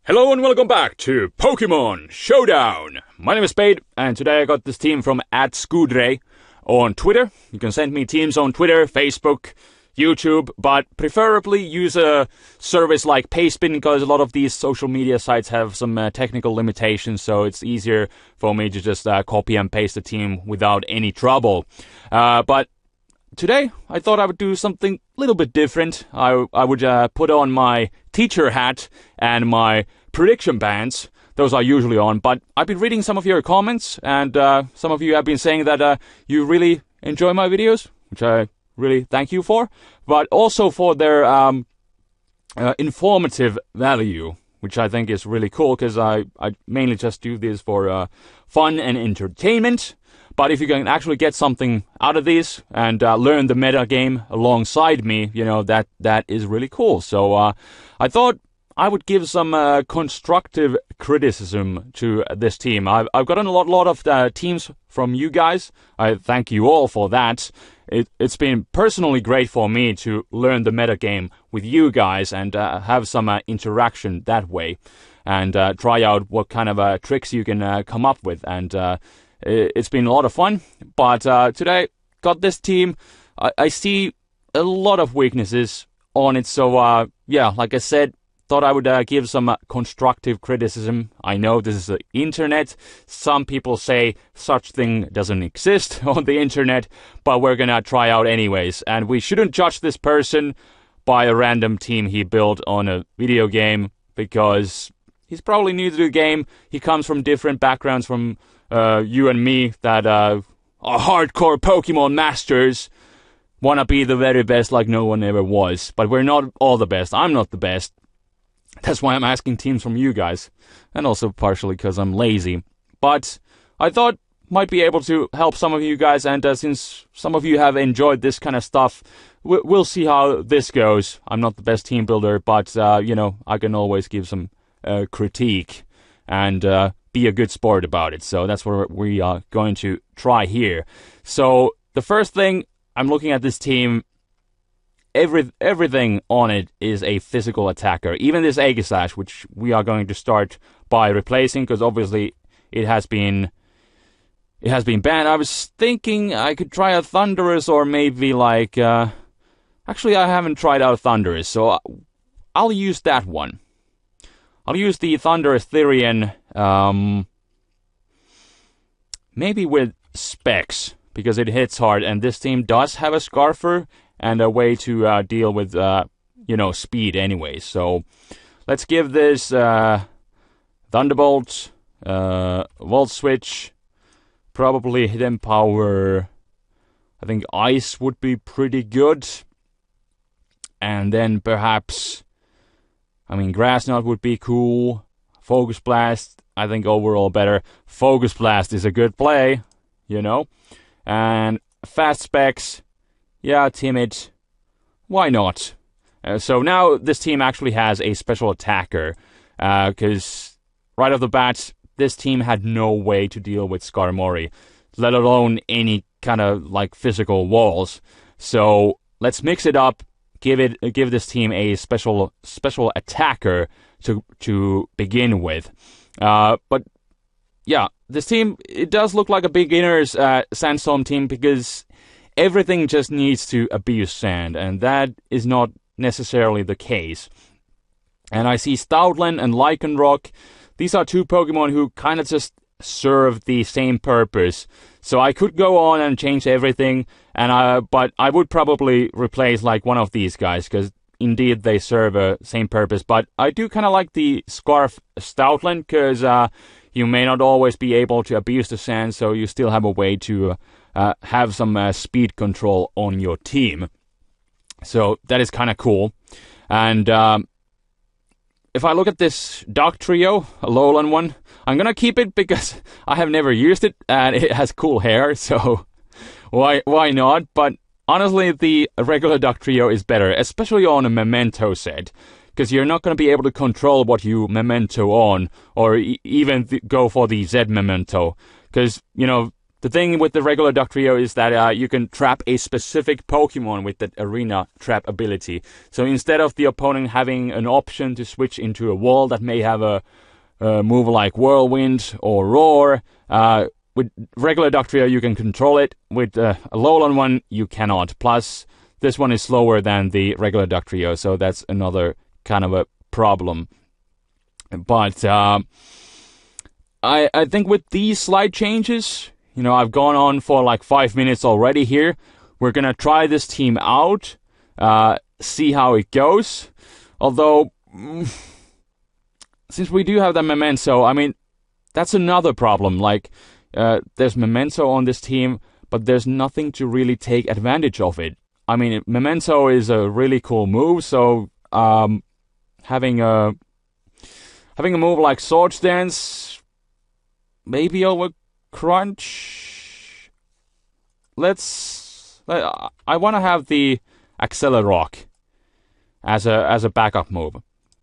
Hello and welcome back to Pokemon Showdown. My name is Spade, and today I got this team from @Scudre on Twitter. You can send me teams on Twitter, Facebook, YouTube, but preferably use a service like Pastebin because a lot of these social media sites have some technical limitations, so it's easier for me to just copy and paste the team without any trouble. But today, I thought I would do something a little bit different. I would put on my teacher hat and my prediction bands. Those are usually on, but I've been reading some of your comments, and some of you have been saying that you really enjoy my videos, which I really thank you for, but also for their informative value, which I think is really cool, because I mainly just do this for fun and entertainment. But if you can actually get something out of these and learn the meta game alongside me, you know, that is really cool. So I thought I would give some constructive criticism to this team. I've gotten a lot of teams from you guys. I thank you all for that. It's been personally great for me to learn the meta game with you guys and have some interaction that way, and try out what kind of tricks you can come up with. And it's been a lot of fun, but today, got this team. I see a lot of weaknesses on it, so yeah, like I said, thought I would give some constructive criticism. I know this is the internet. Some people say such thing doesn't exist on the internet, but we're gonna try out anyways. And we shouldn't judge this person by a random team he built on a video game, because he's probably new to the game. He comes from different backgrounds from you and me that are hardcore Pokemon masters, wanna be the very best like no one ever was. But we're not all the best. I'm not the best. That's why I'm asking teams from you guys. And also partially because I'm lazy. But I thought might be able to help some of you guys, and since some of you have enjoyed this kind of stuff, we'll see how this goes. I'm not the best team builder, but you know, I can always give some critique and be a good sport about it. So that's what we are going to try here. So the first thing, I'm looking at this team. Everything on it is a physical attacker. Even this Aegislash, which we are going to start by replacing, because obviously it has been banned. I was thinking I could try a Thundurus, or maybe like actually I haven't tried out Thundurus, so I'll use that one. I'll use the Thundurus Therian, maybe with Specs, because it hits hard, and this team does have a Scarfer and a way to deal with, you know, speed anyway. So let's give this Thunderbolt, Volt Switch, probably Hidden Power. I think Ice would be pretty good. And then perhaps, I mean, Grass Knot would be cool. Focus Blast, I think overall better. Focus Blast is a good play, you know. And Fast Specs, yeah, Timid, why not? So now this team actually has a special attacker, because right off the bat, this team had no way to deal with Skarmory, let alone any kind of like physical walls. So let's mix it up, give this team a special attacker to begin with. But yeah, this team, it does look like a beginner's Sandstorm team, because everything just needs to abuse sand, and that is not necessarily the case. And I see Stoutland and Lycanroc. These are two Pokemon who kind of just serve the same purpose. So I could go on and change everything, and but I would probably replace like one of these guys, because indeed they serve a same purpose. But I do kind of like the Scarf Stoutland, because you may not always be able to abuse the sand, so you still have a way to have some speed control on your team. So that is kind of cool. And if I look at this Dog Trio, a Alolan one, I'm gonna keep it because I have never used it and it has cool hair, so why not? But honestly, the regular Dog Trio is better, especially on a Memento set, because you're not gonna be able to control what you Memento on, or even go for the Z Memento, because, you know, the The thing with the regular Dugtrio is that you can trap a specific Pokemon with that Arena Trap ability. So instead of the opponent having an option to switch into a wall that may have a move like Whirlwind or Roar, with regular Dugtrio you can control it. With a Alolan one you cannot. Plus, this one is slower than the regular Dugtrio, so that's another kind of a problem. But I think with these slight changes, you know, I've gone on for like 5 minutes already here. We're gonna try this team out, see how it goes. Although, since we do have the Memento, I mean, that's another problem. Like, there's Memento on this team, but there's nothing to really take advantage of it. I mean, Memento is a really cool move, so having a move like Swords Dance, maybe over Crunch. I want to have the Accelerock as a backup move.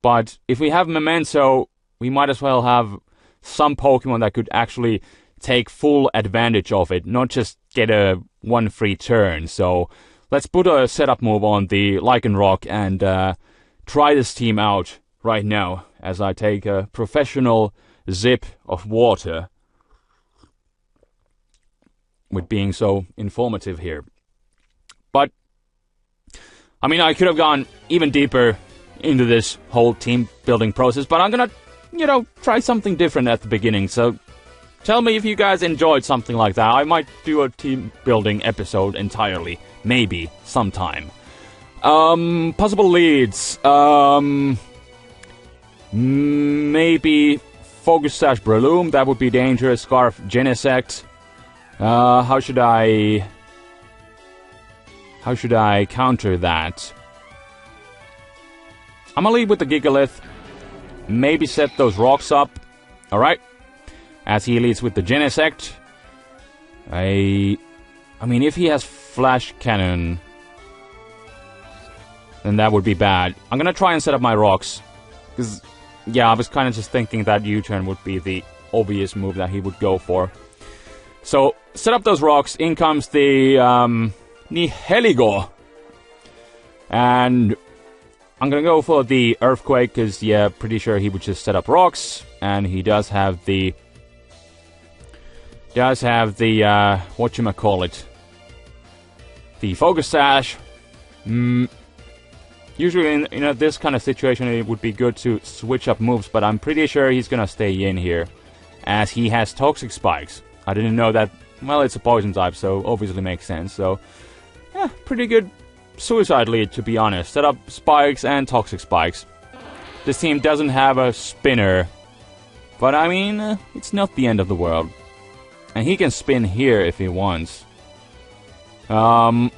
But if we have Memento, we might as well have some Pokemon that could actually take full advantage of it, not just get a 1 free turn. So let's put a setup move on the Lycanroc and try this team out right now as I take a professional sip of water, with being so informative here. But, I mean, I could have gone even deeper into this whole team building process, but I'm gonna, you know, try something different at the beginning. So tell me if you guys enjoyed something like that. I might do a team building episode entirely, maybe sometime. Possible leads. Maybe Focus Sash Breloom, that would be dangerous. Scarf Genesect. How should I counter that? I'm gonna lead with the Gigalith. Maybe set those rocks up. Alright. As he leads with the Genesect. I mean, if he has Flash Cannon, then that would be bad. I'm gonna try and set up my rocks. Because, yeah, I was kind of just thinking that U-turn would be the obvious move that he would go for. So, set up those rocks. In comes the Nihilego. And I'm gonna go for the Earthquake, because, yeah, pretty sure he would just set up rocks. And he does have the whatchamacallit, the Focus Sash. Usually in this kind of situation it would be good to switch up moves, but I'm pretty sure he's gonna stay in here, as he has Toxic Spikes. I didn't know that. Well, it's a poison type, so obviously makes sense. So, yeah, pretty good suicide lead, to be honest. Set up Spikes and Toxic Spikes. This team doesn't have a spinner, but I mean, it's not the end of the world. And he can spin here if he wants. I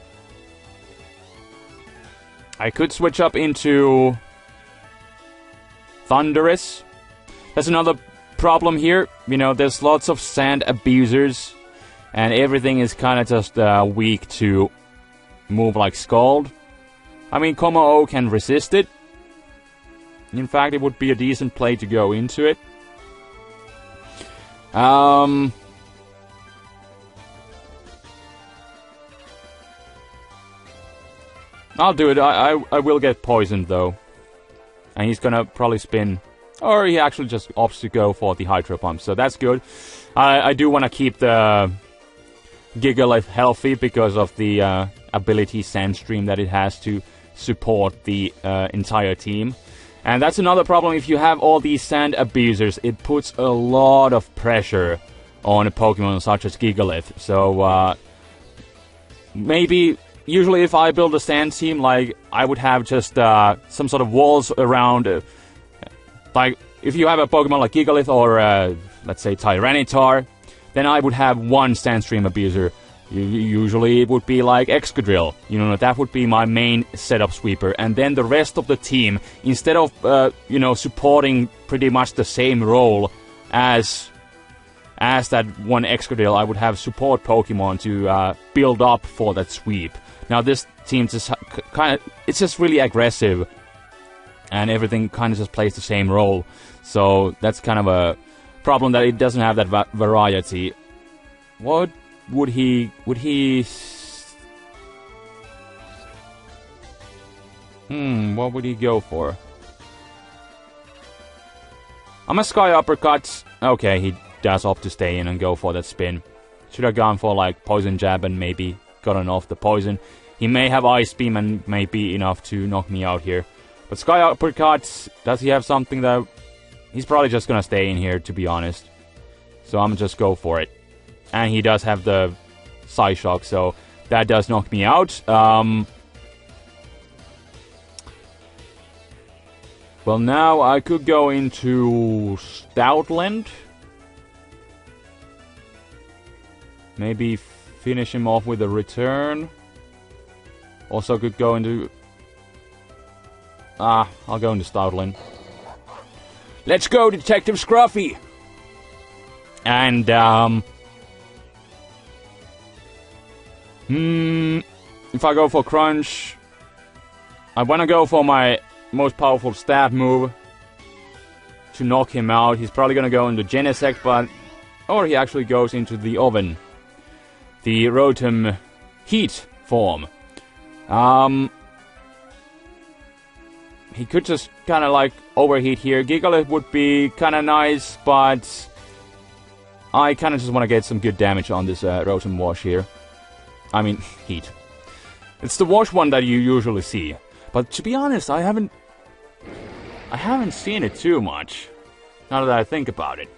could switch up into Thundurus. That's another problem here. You know, there's lots of sand abusers, and everything is kind of just weak to move like Scald. I mean, Como-O can resist it. In fact, it would be a decent play to go into it. I'll do it. I will get poisoned, though. And he's gonna probably spin. Or he actually just opts to go for the Hydro Pump, so that's good. I do want to keep the Gigalith healthy because of the ability Sandstream that it has to support the entire team. And that's another problem. If you have all these Sand Abusers, it puts a lot of pressure on a Pokemon such as Gigalith. So, maybe... Usually if I build a sand team, like, I would have just some sort of walls around, like, if you have a Pokemon like Gigalith or, let's say, Tyranitar, then I would have one Sandstream Abuser. Usually it would be like Excadrill. You know, that would be my main setup sweeper. And then the rest of the team, instead of, you know, supporting pretty much the same role as that one Excadrill, I would have support Pokemon to build up for that sweep. Now this team just it's just really aggressive, and everything kind of just plays the same role. So that's kind of a problem, that it doesn't have that variety. What would he... what would he go for? I'm a Sky Uppercut. Okay, he does opt to stay in and go for that spin. Should have gone for, like, Poison Jab and maybe gotten off the poison. He may have Ice Beam and may be enough to knock me out here. But Sky Uppercut, does he have something that... He's probably just gonna stay in here, to be honest. So I'm just go for it. And he does have the Psyshock, so that does knock me out. Well, now I could go into Stoutland. Maybe finish him off with a return. Also could go into... I'll go into Stoutland. Let's go, Detective Scruffy! And, if I go for Crunch... I wanna go for my most powerful stab move to knock him out. He's probably gonna go into Genesect, but... Or he actually goes into the Oven. The Rotom Heat form. He could just kinda like overheat here. Gigalith would be kinda nice, but... I kinda just wanna get some good damage on this Rotom Wash here. I mean, Heat. It's the Wash one that you usually see. But to be honest, I haven't seen it too much. Now that I think about it.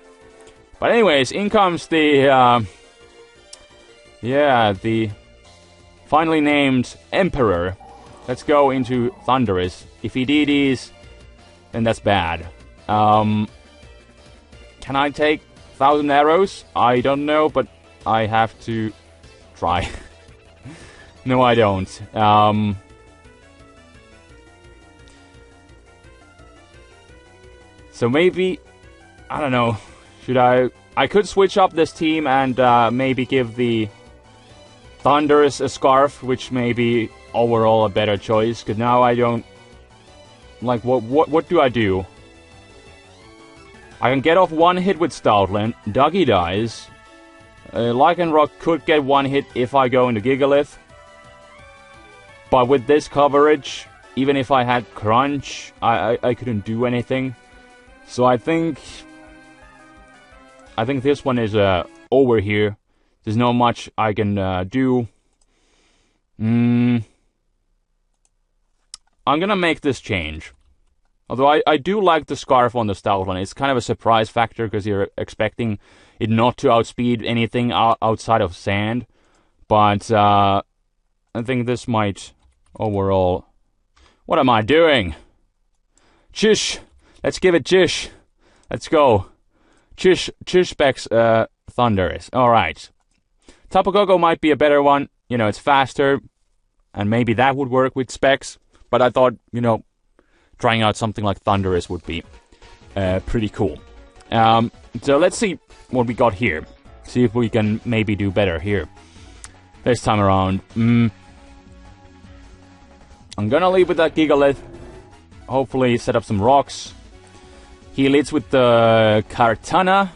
But anyways, in comes the, the finally named Emperor. Let's go into Thundurus. If he DDs, then that's bad. Can I take 1,000 arrows? I don't know, but I have to try. No, I don't. So maybe, I don't know, should I could switch up this team and maybe give the Thundurus a Scarf, which may be overall a better choice, because now I don't, like, what do I do? I can get off one hit with Stoutland, Dougie dies, Lycanroc could get one hit if I go into Gigalith, but with this coverage, even if I had Crunch, I couldn't do anything. So I think this one is over here. There's not much I can do. I'm gonna make this change. Although I do like the Scarf on the Stoutland. It's kind of a surprise factor because you're expecting it not to outspeed anything outside of Sand. But I think this might overall... What am I doing? Chish! Let's give it Chish. Let's go. Chish specs Thundurus. Alright. Tapu Koko might be a better one. You know, it's faster. And maybe that would work with specs. But I thought, you know, trying out something like Thundurus would be pretty cool. So let's see what we got here. See if we can maybe do better here. This time around. I'm gonna leave with that Gigalith. Hopefully set up some rocks. He leads with the Kartana.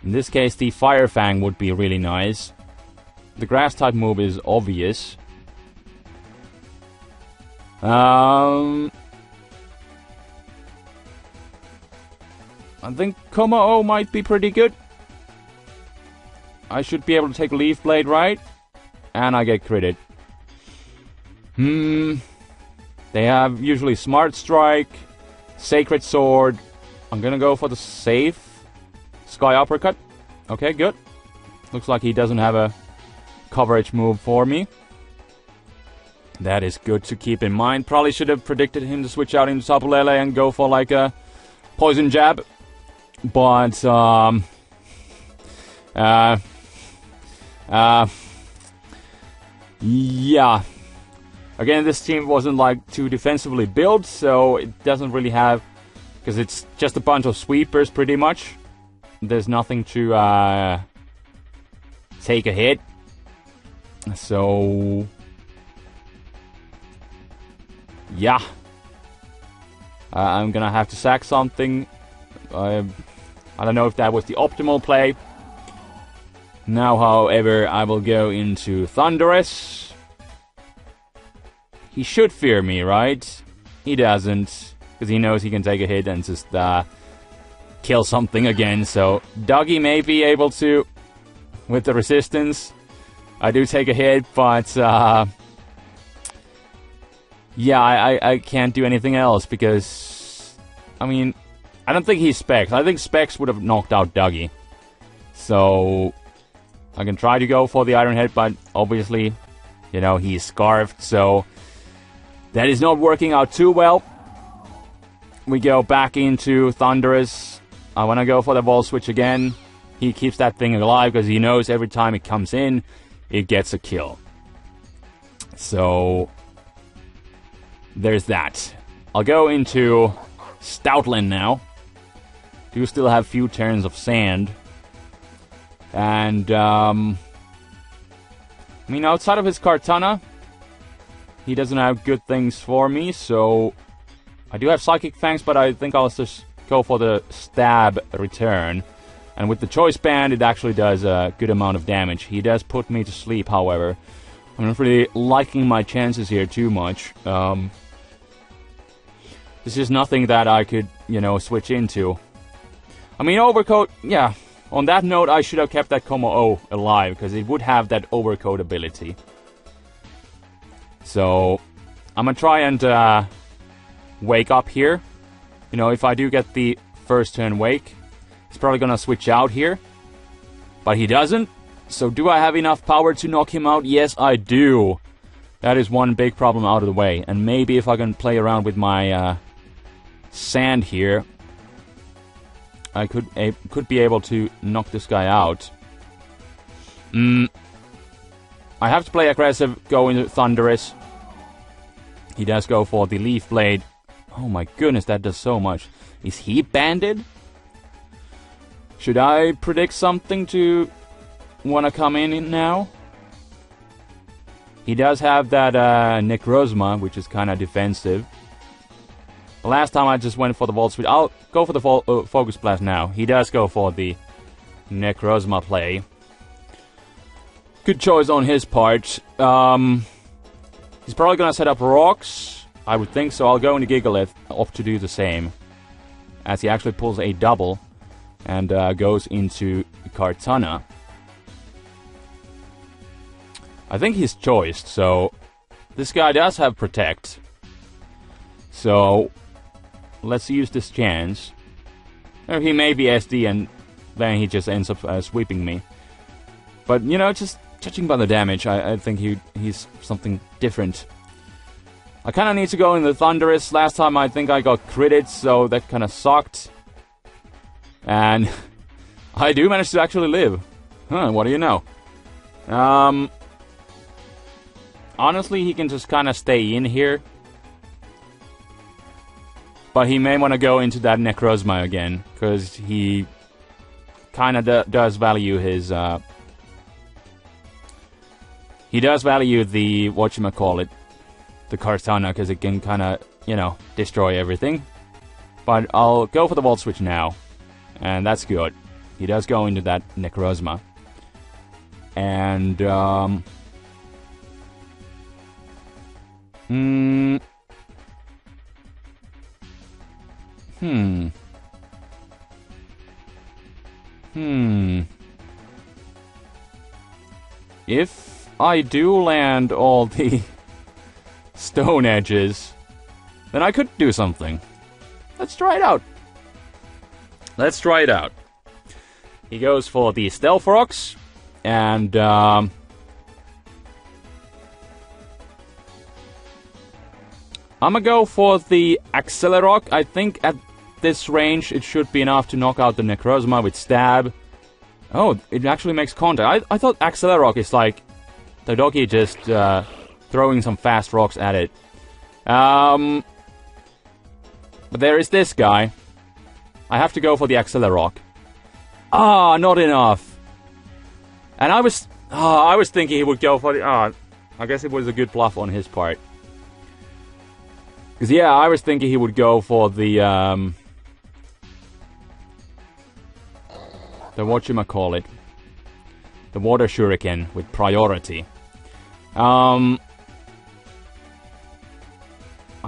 In this case, the Fire Fang would be really nice. The Grass type move is obvious. I think Kommo-o might be pretty good. I should be able to take Leaf Blade, right? And I get critted. They have usually Smart Strike, Sacred Sword. I'm gonna go for the safe Sky Uppercut. Okay, good. Looks like he doesn't have a coverage move for me. That is good to keep in mind. Probably should have predicted him to switch out into Tapu Lele and go for like a Poison Jab. But, yeah. Again, this team wasn't like too defensively built, so it doesn't really have... Because it's just a bunch of sweepers, pretty much. There's nothing to take a hit. So... yeah. I'm gonna have to sack something. I don't know if that was the optimal play. Now, however, I will go into Thunderous. He should fear me, right? He doesn't, because he knows he can take a hit and just kill something again. So Dougie may be able to with the resistance. I do take a hit, but yeah, I can't do anything else because, I mean, I don't think he's Specs. I think Specs would have knocked out Dougie. So I can try to go for the Iron Head, but obviously, you know, he's scarfed, so that is not working out too well. We go back into Thunderous. I want to go for the Volt Switch again. He keeps that thing alive because he knows every time it comes in, it gets a kill. So there's that. I'll go into Stoutland now. Do still have few turns of sand. And, I mean, outside of his Kartana, he doesn't have good things for me, so I do have Psychic Fangs, but I think I'll just go for the Stab return. And with the Choice Band, it actually does a good amount of damage. He does put me to sleep, however. I'm not really liking my chances here too much. This is nothing that I could, you know, switch into. I mean, Overcoat, yeah. On that note, I should have kept that Como-O alive, because it would have that Overcoat ability. So, I'm gonna try and wake up here. You know, if I do get the first turn wake, he's probably gonna switch out here. But he doesn't. So do I have enough power to knock him out? Yes, I do. That is one big problem out of the way. And maybe if I can play around with my sand here, I could be able to knock this guy out. I have to play aggressive, go into Thunderous. He does go for the Leaf Blade. Oh my goodness, that does so much. Is he banded? Should I predict something to want to come in now? He does have that Necrozma, which is kind of defensive. The last time I just went for the Volt Switch. I'll go for the Focus Blast now. He does go for the Necrozma play. Good choice on his part. He's probably going to set up rocks. I would think so. I'll go into Gigalith off to do the same. As he actually pulls a double. And goes into Kartana. I think he's choiced, so this guy does have Protect. So let's use this chance. Or he may be SD and then he just ends up sweeping me. But, you know, just judging by the damage, I think he's something different. I kind of need to go in the Thunderous. Last time I think I got critted, so that kind of sucked. And I do manage to actually live. Huh, what do you know? Honestly, he can just kind of stay in here. But he may want to go into that Necrozma again, because he kind of does value his... he does value the, whatchamacallit, the Kartana, because it can kind of, you know, destroy everything. But I'll go for the Volt Switch now. And that's good. He does go into that Necrozma. And, If I do land all the Stone Edges, then I could do something. Let's try it out. Let's try it out. He goes for the Stealth Rocks, and I'm gonna go for the Accelerock. I think at this range it should be enough to knock out the Necrozma with Stab. Oh, it actually makes contact. I thought Accelerock is like the doggy just throwing some fast rocks at it. But there is this guy. I have to go for the Accelerock. Ah, not enough. And I was thinking he would go for the... I guess it was a good bluff on his part. Because, yeah, I was thinking he would go for the whatchamacallit. the Water Shuriken with priority. I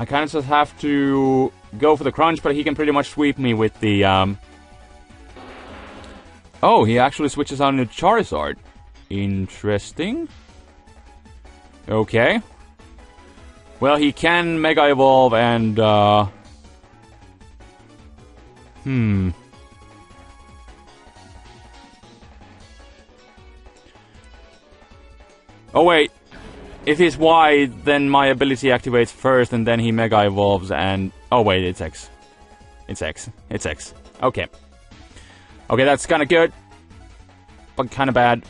kind of just have to go for the crunch, but he can pretty much sweep me with the... Oh, he actually switches on to Charizard. Interesting. Okay. Well, he can Mega Evolve and... Oh, wait. If he's Y, then my ability activates first, and then he Mega Evolves, and... Oh, wait, it's X. It's X. It's X. Okay. Okay, that's kind of good. But kind of bad.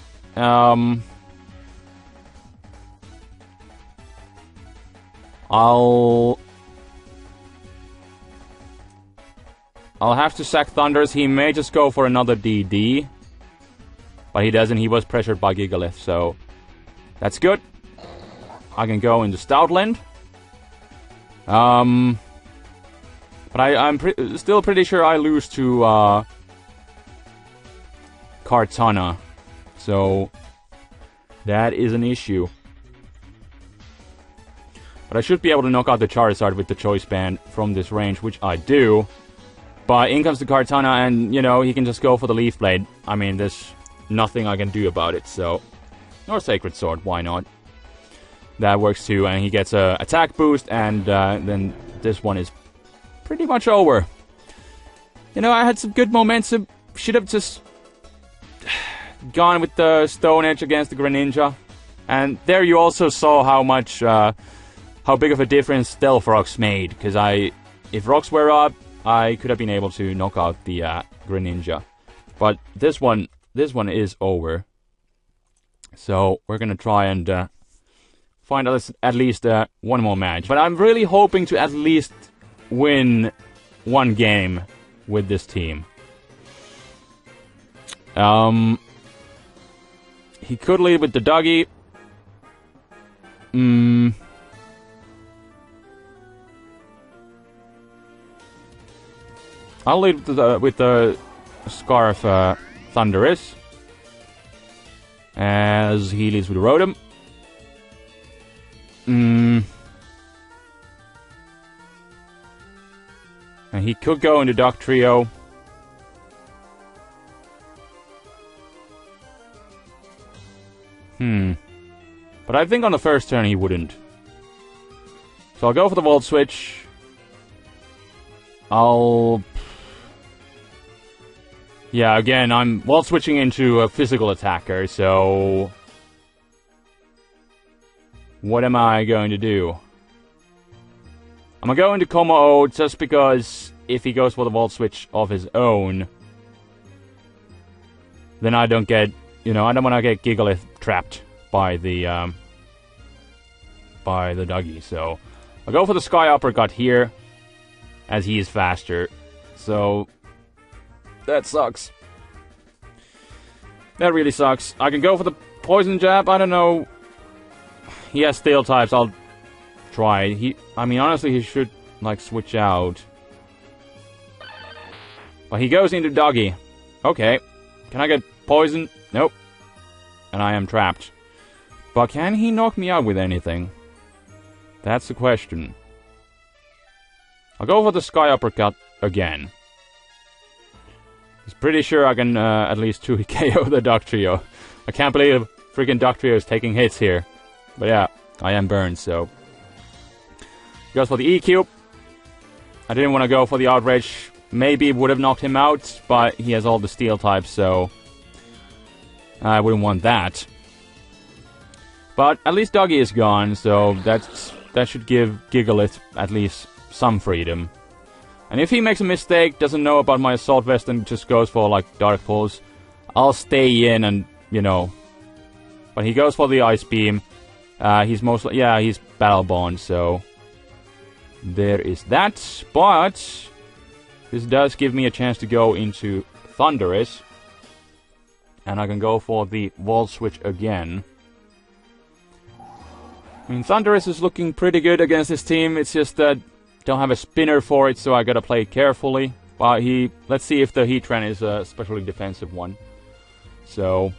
I'll have to sack Thunders. He may just go for another DD. But he doesn't. He was pressured by Gigalith, so... That's good. I can go into Stoutland. But I'm still pretty sure I lose to Kartana. So that is an issue. But I should be able to knock out the Charizard with the Choice Band from this range, which I do. But in comes the Kartana, and, you know, he can just go for the Leaf Blade. I mean, there's nothing I can do about it, so... Or Sacred Sword, why not? That works too, and he gets a attack boost, and then this one is pretty much over. You know, I had some good momentum. Should have just gone with the Stone Edge against the Greninja. And there you also saw how much, how big of a difference Stealth Rocks made. Because if Rocks were up, I could have been able to knock out the Greninja. But this one is over. So we're gonna try and find at least one more match. But I'm really hoping to at least win one game with this team. He could lead with the Dougie. I'll lead with the Scarf Thundurus. As he leads with Rotom. And he could go into Duck Trio. But I think on the first turn he wouldn't. So I'll go for the Volt Switch. Yeah, again, I'm switching into a physical attacker, so... What am I going to do? I'm gonna go into Como just because if he goes for the Volt Switch of his own, then I don't get, you know, I don't want to get Gigalith trapped by the Dougie, so... I'll go for the Sky Uppercut here, as he is faster, so... That sucks. That really sucks. I can go for the Poison Jab. I don't know. He has Steel types. I'll try. I mean, honestly, he should, like, switch out. But he goes into Doggy. Okay. Can I get Poison? Nope. And I am trapped. But can he knock me out with anything? That's the question. I'll go for the Sky Uppercut again. He's pretty sure I can at least 2 KO the Duck Trio. I can't believe freaking Duck Trio is taking hits here. But yeah, I am burned, so... He goes for the EQ. I didn't want to go for the Outrage. Maybe would have knocked him out, but he has all the Steel types, so... I wouldn't want that. But at least Doggy is gone, so that should give Gigalith at least some freedom. And if he makes a mistake, doesn't know about my Assault Vest and just goes for, like, Dark Pulse, I'll stay in and, you know... But he goes for the Ice Beam. He's mostly... Yeah, he's Battle Bond, so... There is that. But... This does give me a chance to go into Thundurus. And I can go for the Volt Switch again. I mean, Thundurus is looking pretty good against this team. It's just that... Don't have a spinner for it, so I gotta play it carefully. But let's see if the Heatran is a especially defensive one. So,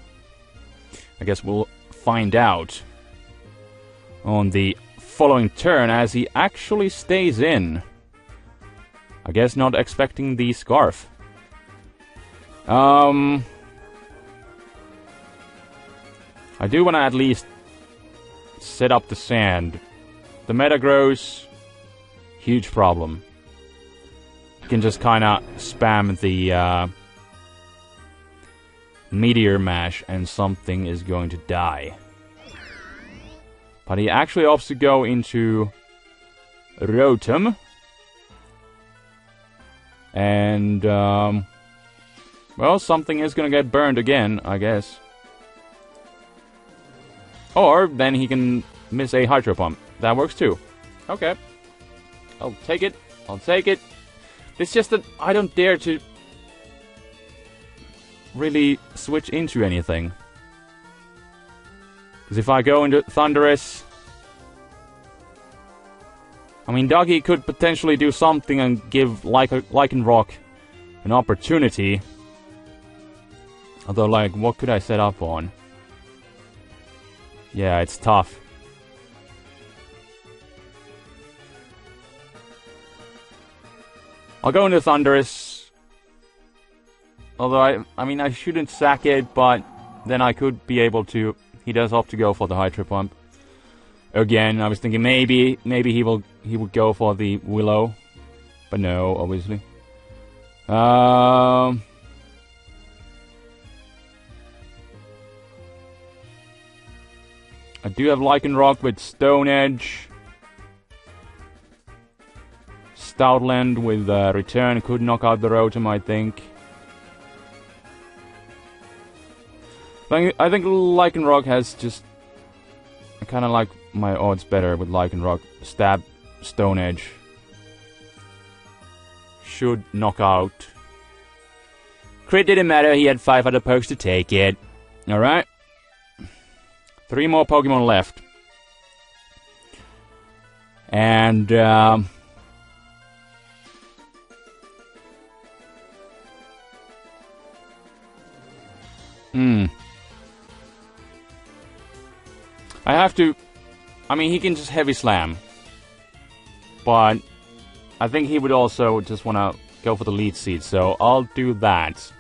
I guess we'll find out on the following turn as he actually stays in. I guess not expecting the Scarf. I do want to at least set up the sand. The Metagross, huge problem. You can just kind of spam the Meteor Mash and something is going to die. But he actually opts to go into Rotom. And, well, something is going to get burned again, I guess. Or then he can miss a Hydro Pump. That works too. Okay. I'll take it. I'll take it. It's just that I don't dare to really switch into anything. Because if I go into Thundurus, I mean, Doggy could potentially do something and give Lycanroc an opportunity. Although, like, what could I set up on? Yeah, it's tough. I'll go into Thundurus. Although, I mean, I shouldn't sack it, but then I could be able to. He does opt to go for the Hydro Pump. Again, I was thinking maybe he would go for the Willow. But no, obviously. I do have Lycanroc with Stone Edge. Stoutland with Return could knock out the Rotom, I think. I think Lycanroc has just... I kind of like my odds better with Lycanroc. Stab, Stone Edge. Should knock out. Crit didn't matter, he had 5 other pokes to take it. Alright. 3 more Pokemon left. And, I have to... I mean, he can just Heavy Slam. But I think he would also just want to go for the Lead Seed, so I'll do that.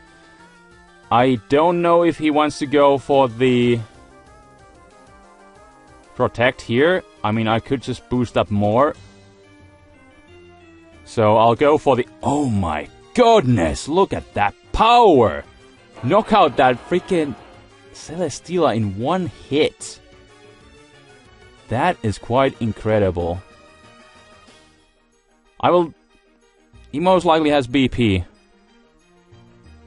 I don't know if he wants to go for the Protect here. I mean, I could just boost up more. So I'll go for the... Oh my goodness, look at that power! Knock out that freaking Celesteela in one hit. That is quite incredible. He most likely has BP.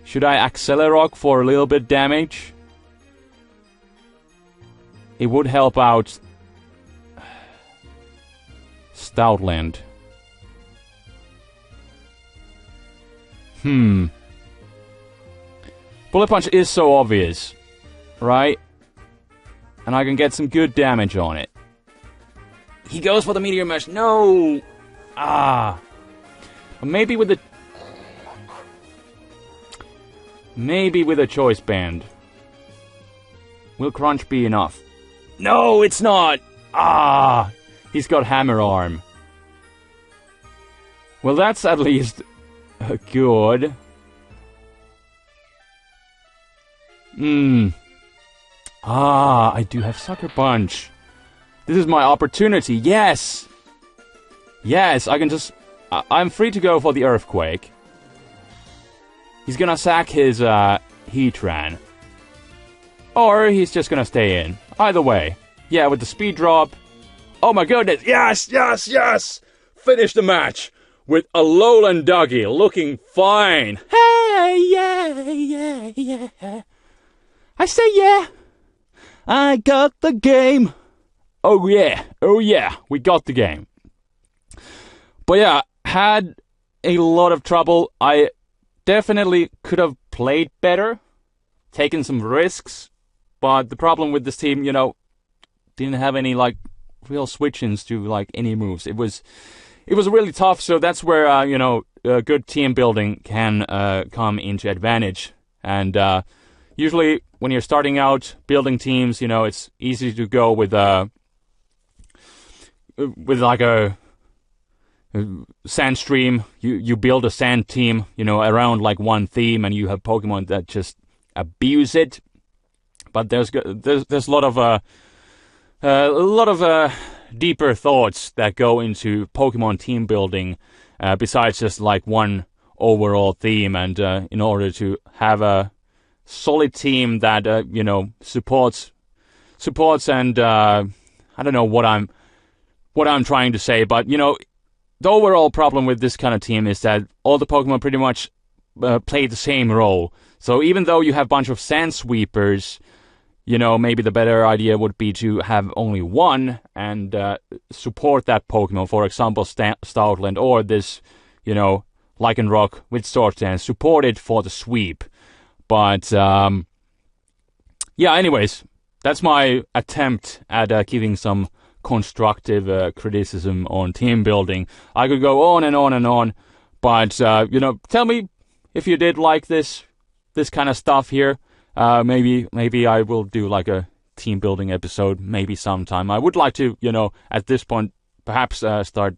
Should I Accelerock for a little bit damage? It would help out Stoutland. Bullet Punch is so obvious, right? And I can get some good damage on it. He goes for the Meteor Mash. No! But maybe with the... Maybe with a Choice Band. Will Crunch be enough? No, it's not! He's got Hammer Arm. Well, that's at least good. I do have Sucker Punch. This is my opportunity. Yes! Yes, I can just... I'm free to go for the Earthquake. He's gonna sack his Heatran. Or he's just gonna stay in. Either way. Yeah, with the Speed Drop. Oh my goodness! Yes! Yes! Yes! Finish the match with a Alolan Doggy looking fine. Hey! Yeah! I say yeah! I got the game! Oh yeah, we got the game. But yeah, had a lot of trouble. I definitely could have played better, taken some risks, but the problem with this team, you know, didn't have any, like, real switch-ins to, like, any moves. It was really tough, so that's where, you know, good team building can come into advantage. And usually when you're starting out building teams, it's easy to go with like a sand stream. You build a sand team, around like one theme, and you have Pokemon that just abuse it. But there's a lot of deeper thoughts that go into Pokemon team building, besides just like one overall theme. And in order to have a solid team that supports, and I don't know what I'm trying to say, but the overall problem with this kind of team is that all the Pokemon pretty much play the same role. So even though you have a bunch of Sand Sweepers, maybe the better idea would be to have only one and support that Pokemon. For example, Stoutland or this, Lycanroc with Sword Dance, support it for the sweep. But anyways, that's my attempt at giving some constructive criticism on team building. I could go on and on and on, but tell me if you did like this kind of stuff here. Maybe I will do like a team building episode maybe sometime. I would like to at this point perhaps start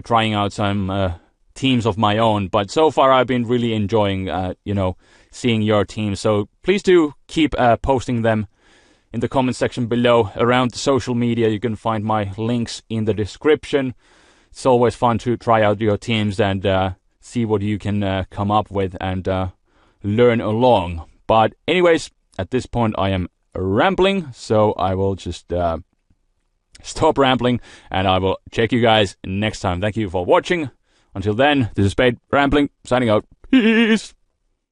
trying out some teams of my own, but so far I've been really enjoying seeing your team. So please do keep posting them in the comment section below. Around the social media, you can find my links in the description. It's always fun to try out your teams and see what you can come up with and learn along. But anyways, at this point I am rambling, so I will just stop rambling, and I will check you guys next time. Thank you for watching. Until then, this is Spade Rambling, signing out. Peace!